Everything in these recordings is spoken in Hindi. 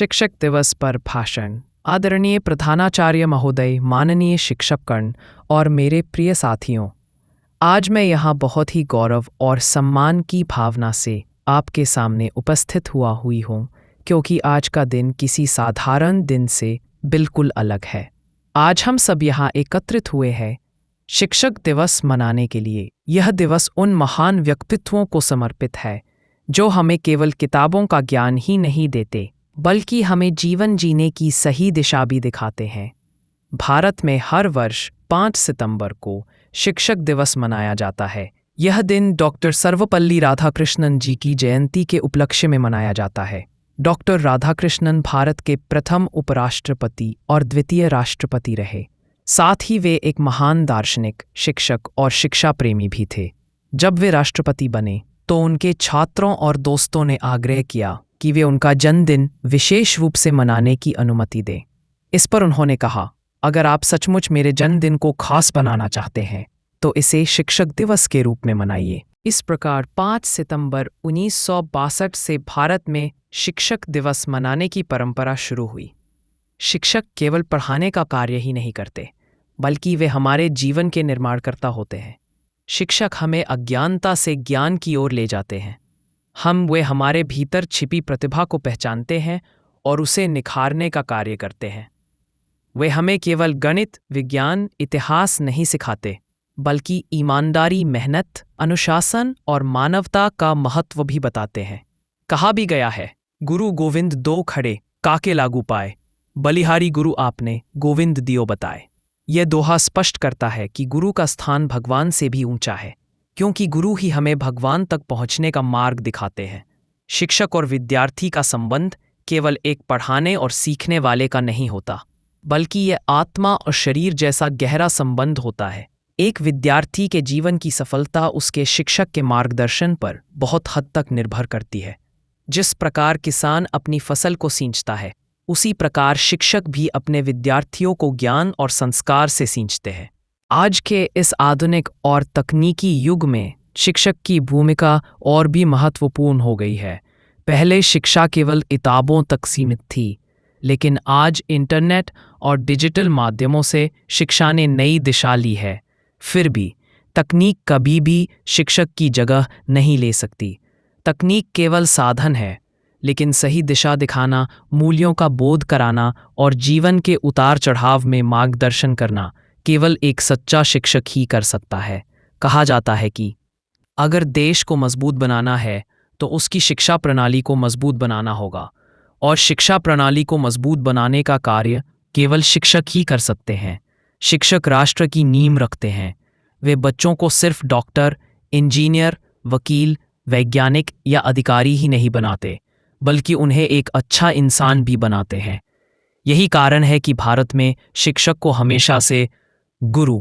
शिक्षक दिवस पर भाषण। आदरणीय प्रधानाचार्य महोदय, माननीय शिक्षकगण और मेरे प्रिय साथियों, आज मैं यहाँ बहुत ही गौरव और सम्मान की भावना से आपके सामने उपस्थित हुई हूँ, क्योंकि आज का दिन किसी साधारण दिन से बिल्कुल अलग है। आज हम सब यहाँ एकत्रित हुए हैं शिक्षक दिवस मनाने के लिए। यह दिवस उन महान व्यक्तित्वों को समर्पित है जो हमें केवल किताबों का ज्ञान ही नहीं देते, बल्कि हमें जीवन जीने की सही दिशा भी दिखाते हैं। भारत में हर वर्ष 5 सितंबर को शिक्षक दिवस मनाया जाता है। यह दिन डॉक्टर सर्वपल्ली राधाकृष्णन जी की जयंती के उपलक्ष्य में मनाया जाता है। डॉक्टर राधाकृष्णन भारत के प्रथम उपराष्ट्रपति और द्वितीय राष्ट्रपति रहे। साथ ही वे एक महान दार्शनिक, शिक्षक और शिक्षा प्रेमी भी थे। जब वे राष्ट्रपति बने तो उनके छात्रों और दोस्तों ने आग्रह किया कि वे उनका जन्मदिन विशेष रूप से मनाने की अनुमति दें। इस पर उन्होंने कहा, अगर आप सचमुच मेरे जन्मदिन को खास बनाना चाहते हैं तो इसे शिक्षक दिवस के रूप में मनाइए। इस प्रकार 5 सितंबर 1962 से भारत में शिक्षक दिवस मनाने की परंपरा शुरू हुई। शिक्षक केवल पढ़ाने का कार्य ही नहीं करते, बल्कि वे हमारे जीवन के निर्माणकर्ता होते हैं। शिक्षक हमें अज्ञानता से ज्ञान की ओर ले जाते हैं। वे हमारे भीतर छिपी प्रतिभा को पहचानते हैं और उसे निखारने का कार्य करते हैं। वे हमें केवल गणित, विज्ञान, इतिहास नहीं सिखाते, बल्कि ईमानदारी, मेहनत, अनुशासन और मानवता का महत्व भी बताते हैं। कहा भी गया है, गुरु गोविंद दो खड़े, काके लागू पाए, बलिहारी गुरु आपने, गोविंद दियो बताए। यह दोहा स्पष्ट करता है कि गुरु का स्थान भगवान से भी ऊंचा है, क्योंकि गुरु ही हमें भगवान तक पहुंचने का मार्ग दिखाते हैं। शिक्षक और विद्यार्थी का संबंध केवल एक पढ़ाने और सीखने वाले का नहीं होता, बल्कि यह आत्मा और शरीर जैसा गहरा संबंध होता है। एक विद्यार्थी के जीवन की सफलता उसके शिक्षक के मार्गदर्शन पर बहुत हद तक निर्भर करती है। जिस प्रकार किसान अपनी फसल को सींचता है, उसी प्रकार शिक्षक भी अपने विद्यार्थियों को ज्ञान और संस्कार से सींचते हैं। आज के इस आधुनिक और तकनीकी युग में शिक्षक की भूमिका और भी महत्वपूर्ण हो गई है। पहले शिक्षा केवल किताबों तक सीमित थी, लेकिन आज इंटरनेट और डिजिटल माध्यमों से शिक्षा ने नई दिशा ली है। फिर भी तकनीक कभी भी शिक्षक की जगह नहीं ले सकती। तकनीक केवल साधन है, लेकिन सही दिशा दिखाना, मूल्यों का बोध कराना और जीवन के उतार चढ़ाव में मार्गदर्शन करना केवल एक सच्चा शिक्षक ही कर सकता है। कहा जाता है कि अगर देश को मजबूत बनाना है तो उसकी शिक्षा प्रणाली को मजबूत बनाना होगा, और शिक्षा प्रणाली को मजबूत बनाने का कार्य केवल शिक्षक ही कर सकते हैं। शिक्षक राष्ट्र की नींव रखते हैं। वे बच्चों को सिर्फ डॉक्टर, इंजीनियर, वकील, वैज्ञानिक या अधिकारी ही नहीं बनाते, बल्कि उन्हें एक अच्छा इंसान भी बनाते हैं। यही कारण है कि भारत में शिक्षक को हमेशा से गुरु,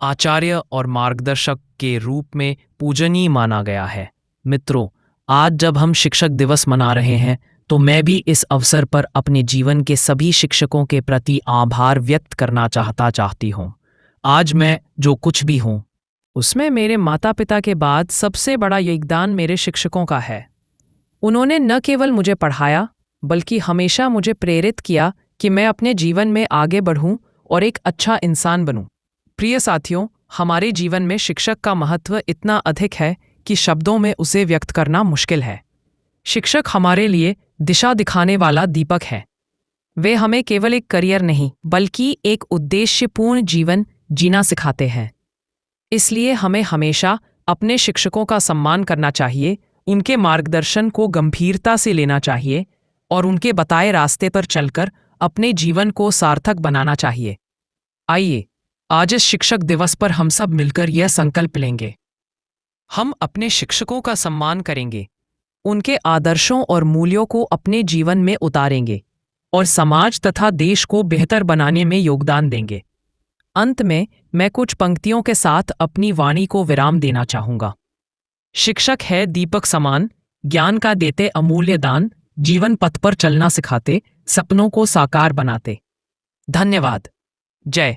आचार्य और मार्गदर्शक के रूप में पूजनीय माना गया है। मित्रों, आज जब हम शिक्षक दिवस मना रहे हैं तो मैं भी इस अवसर पर अपने जीवन के सभी शिक्षकों के प्रति आभार व्यक्त करना चाहती हूँ। आज मैं जो कुछ भी हूँ, उसमें मेरे माता पिता के बाद सबसे बड़ा योगदान मेरे शिक्षकों का है। उन्होंने न केवल मुझे पढ़ाया, बल्कि हमेशा मुझे प्रेरित किया कि मैं अपने जीवन में आगे बढ़ूं और एक अच्छा इंसान बनूं। प्रिय साथियों, हमारे जीवन में शिक्षक का महत्व इतना अधिक है कि शब्दों में उसे व्यक्त करना मुश्किल है। शिक्षक हमारे लिए दिशा दिखाने वाला दीपक है। वे हमें केवल एक करियर नहीं, बल्कि एक उद्देश्यपूर्ण जीवन जीना सिखाते हैं। इसलिए हमें हमेशा अपने शिक्षकों का सम्मान करना चाहिए, उनके मार्गदर्शन को गंभीरता से लेना चाहिए और उनके बताए रास्ते पर चलकर अपने जीवन को सार्थक बनाना चाहिए। आइए, आज इस शिक्षक दिवस पर हम सब मिलकर यह संकल्प लेंगे। हम अपने शिक्षकों का सम्मान करेंगे, उनके आदर्शों और मूल्यों को अपने जीवन में उतारेंगे और समाज तथा देश को बेहतर बनाने में योगदान देंगे। अंत में मैं कुछ पंक्तियों के साथ अपनी वाणी को विराम देना चाहूंगा। शिक्षक है दीपक समान, ज्ञान का देते अमूल्य दान, जीवन पथ पर चलना सिखाते, सपनों को साकार बनाते। धन्यवाद। जय